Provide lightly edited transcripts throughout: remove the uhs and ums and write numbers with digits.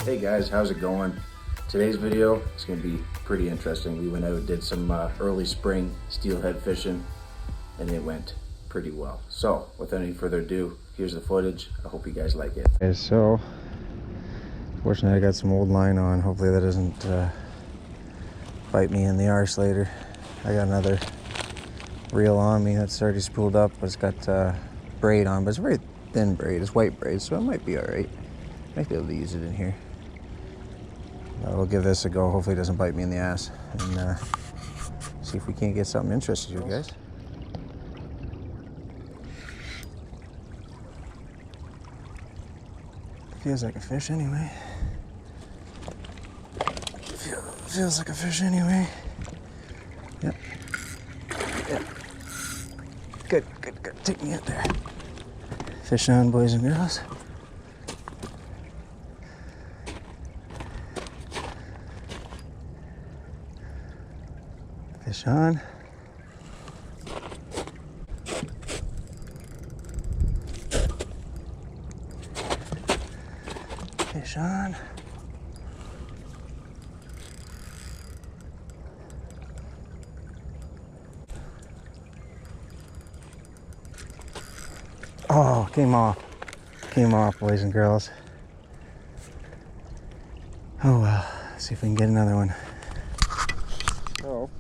Hey guys, how's it going? Today's video is going to be pretty interesting. We went out and did some early spring steelhead fishing and it went pretty well. So without any further ado, here's the footage. I hope you guys like it. Okay, so fortunately I got some old line on. Hopefully that doesn't bite me in the arse later. I got another reel on me that's already spooled up, but it's got braid on, but it's very thin braid. It's white braid, so it might be all right. Might be able to use it in here. We'll give this a go. Hopefully it doesn't bite me in the ass, and see if we can't get something interesting here, guys. Feels like a fish anyway. Feels like a fish anyway. Yep. Yep. Good. Take me out there. Fish on, boys and girls. Fish on. Fish on. Oh, came off. Came off, boys and girls. Oh well, let's see if we can get another one. So,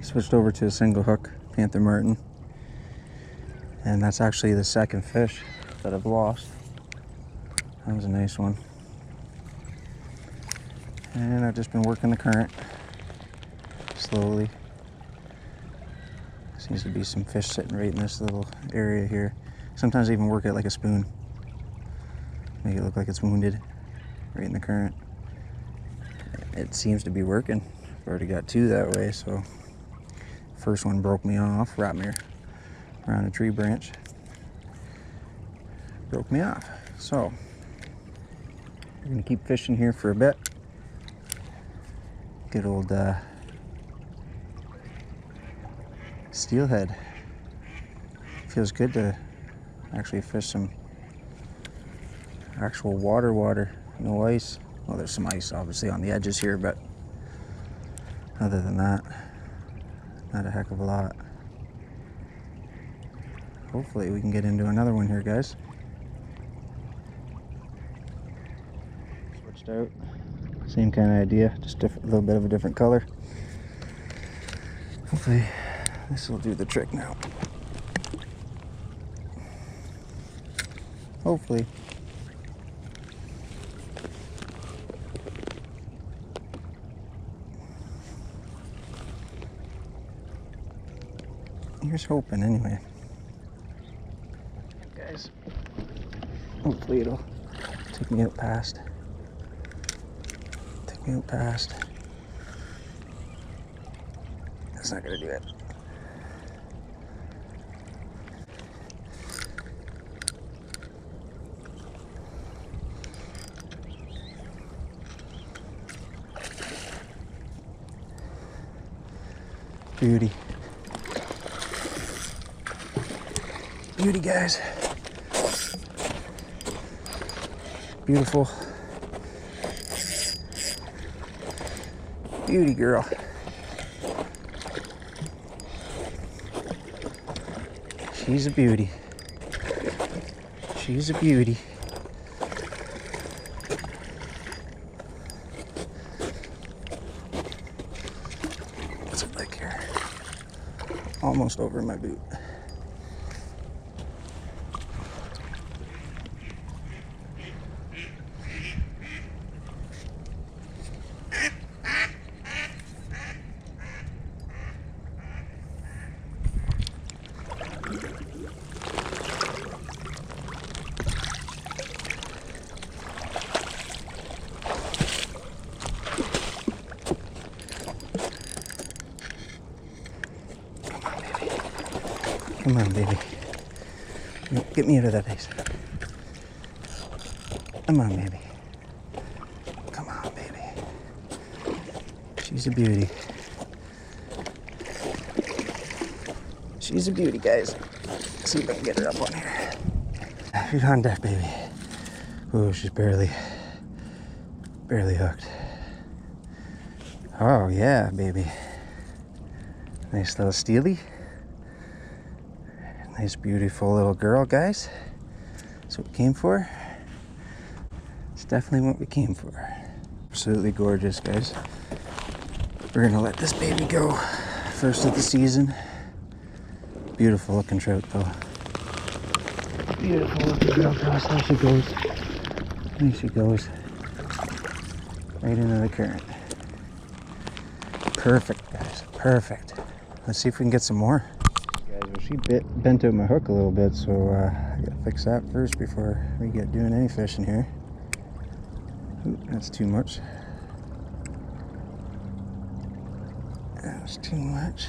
switched over to a single hook, Panther Martin. And that's actually the second fish that I've lost. That was a nice one. And I've just been working the current slowly. Seems to be some fish sitting right in this little area here. Sometimes I even work it like a spoon. Make it look like it's wounded right in the current. It seems to be working. I've already got two that way, so first one broke me off, wrapped me around a tree branch. Broke me off. So we're gonna keep fishing here for a bit. Good old steelhead. Feels good to actually fish some actual water, no ice. Well, there's some ice obviously on the edges here, but other than that, not a heck of a lot. Hopefully we can get into another one here, guys. Switched out. Same kind of idea, just a little bit of a different color. Hopefully this will do the trick now. Hopefully. Here's hoping anyway. Guys, hopefully it'll take me out past. Take me out past. That's not gonna do it. Beauty. Beauty, guys. Beautiful. Beauty girl. She's a beauty. She's a beauty. What's it like here? Almost over my boot. Come on, baby. Get me out of that place. Come on, baby. Come on, baby. She's a beauty. She's a beauty, guys. Let's see if I can get her up on here. She's on deck, baby. Oh, she's barely barely hooked. Oh yeah, baby. Nice little steely. Nice, beautiful little girl, guys. That's what we came for. It's definitely what we came for. Absolutely gorgeous, guys. We're gonna let this baby go. First of the season. Beautiful looking trout, though. Beautiful looking trout, guys. There she goes. There she goes. Right into the current. Perfect, guys. Perfect. Let's see if we can get some more. Guys, well, she bent out my hook a little bit, so I gotta fix that first before we get doing any fishing here. Ooh, that's too much. That's too much.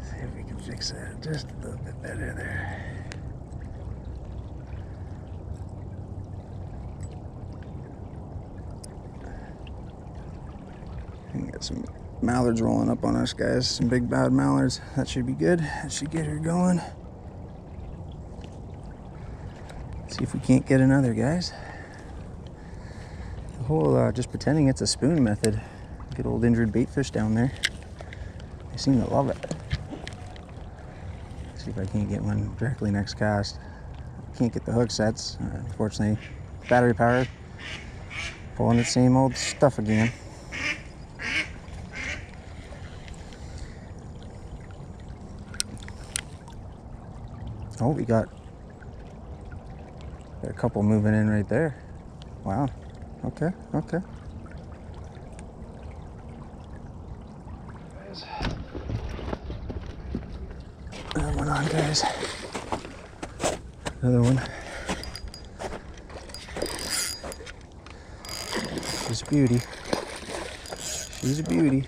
See if we can fix that just a little bit better there. We got some mallards rolling up on us, guys. Some big bad mallards. That should be good. That should get her going. See if we can't get another, guys. The whole just pretending it's a spoon method. Good old injured bait fish down there. They seem to love it. See if I can't get one directly next cast. Can't get the hook sets. Unfortunately, battery powered. Pulling the same old stuff again. Oh, we got a couple moving in right there. Wow. Okay, okay. Another one on, guys. Another one. She's a beauty. She's a beauty.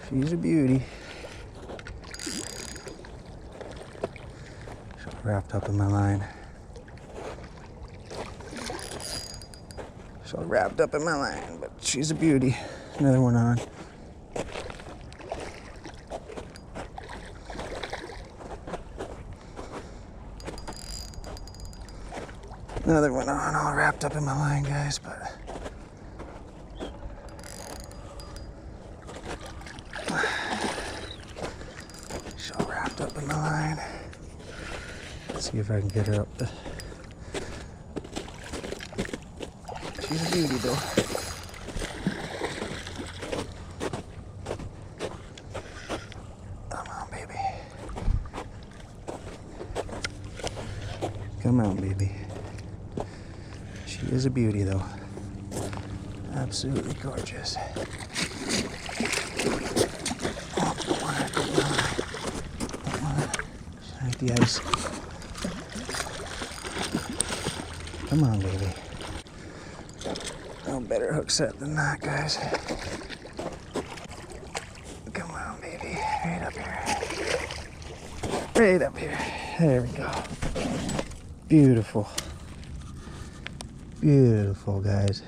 She's a beauty. She's wrapped up in my line. She's all wrapped up in my line, but she's a beauty. Another one on. Another one on, all wrapped up in my line, guys, but she's all wrapped up in my line. Let's see if I can get her up. She's a beauty, though. Come on, baby. Come on, baby. She is a beauty, though. Absolutely gorgeous. Oh, don't want her, don't want her. Don't want her. She's right the ice. Come on, baby. No better hook set than that, guys. Come on, baby. Right up here. Right up here. There we go. Beautiful. Beautiful, guys.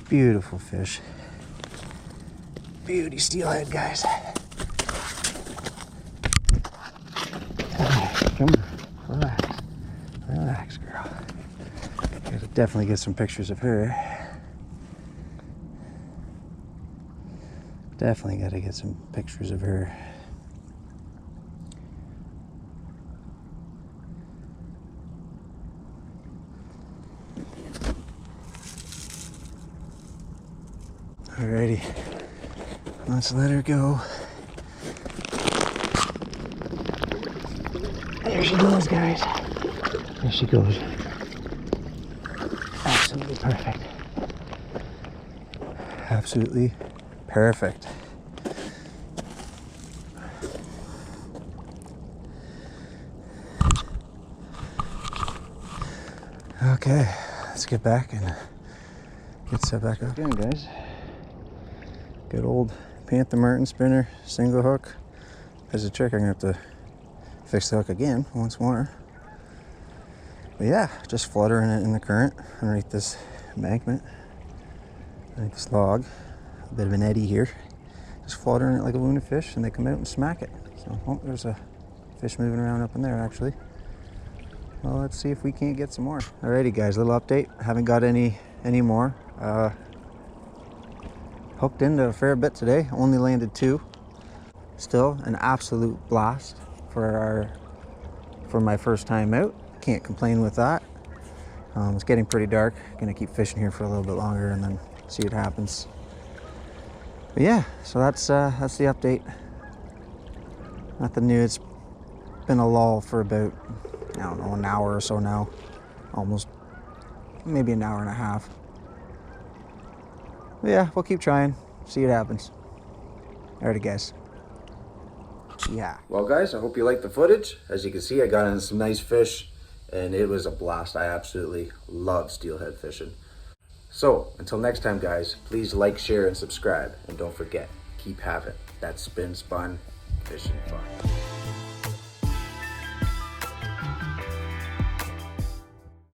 Beautiful fish. Beauty steelhead, guys. Come on, relax. Relax, girl. Gotta definitely get some pictures of her. Definitely gotta get some pictures of her. Alrighty, let's let her go. There she goes, guys. There she goes. Absolutely perfect. Absolutely perfect. Okay, let's get back and get set back up again, guys. Good old Panther Martin spinner, single hook. There's a trick, I'm gonna have to fix the hook again once more. But yeah, just fluttering it in the current underneath this embankment, underneath this log. A bit of an eddy here. Just fluttering it like a luna fish, and they come out and smack it. So, oh, there's a fish moving around up in there actually. Well, let's see if we can't get some more. Alrighty guys, little update. Haven't got any more. Hooked into a fair bit today. Only landed 2. Still an absolute blast for my first time out. Can't complain with that. It's getting pretty dark. Gonna keep fishing here for a little bit longer and then see what happens. But yeah, so that's the update. Nothing new. It's been a lull for about, I don't know, an hour or so now. Almost, maybe an hour and a half. But yeah, we'll keep trying. See what happens. Alrighty guys. Yeah. Well guys, I hope you liked the footage. As you can see, I got in some nice fish and it was a blast. I absolutely love steelhead fishing. So until next time guys, please like, share, and subscribe. And don't forget, keep having that spin, spun, fishing fun.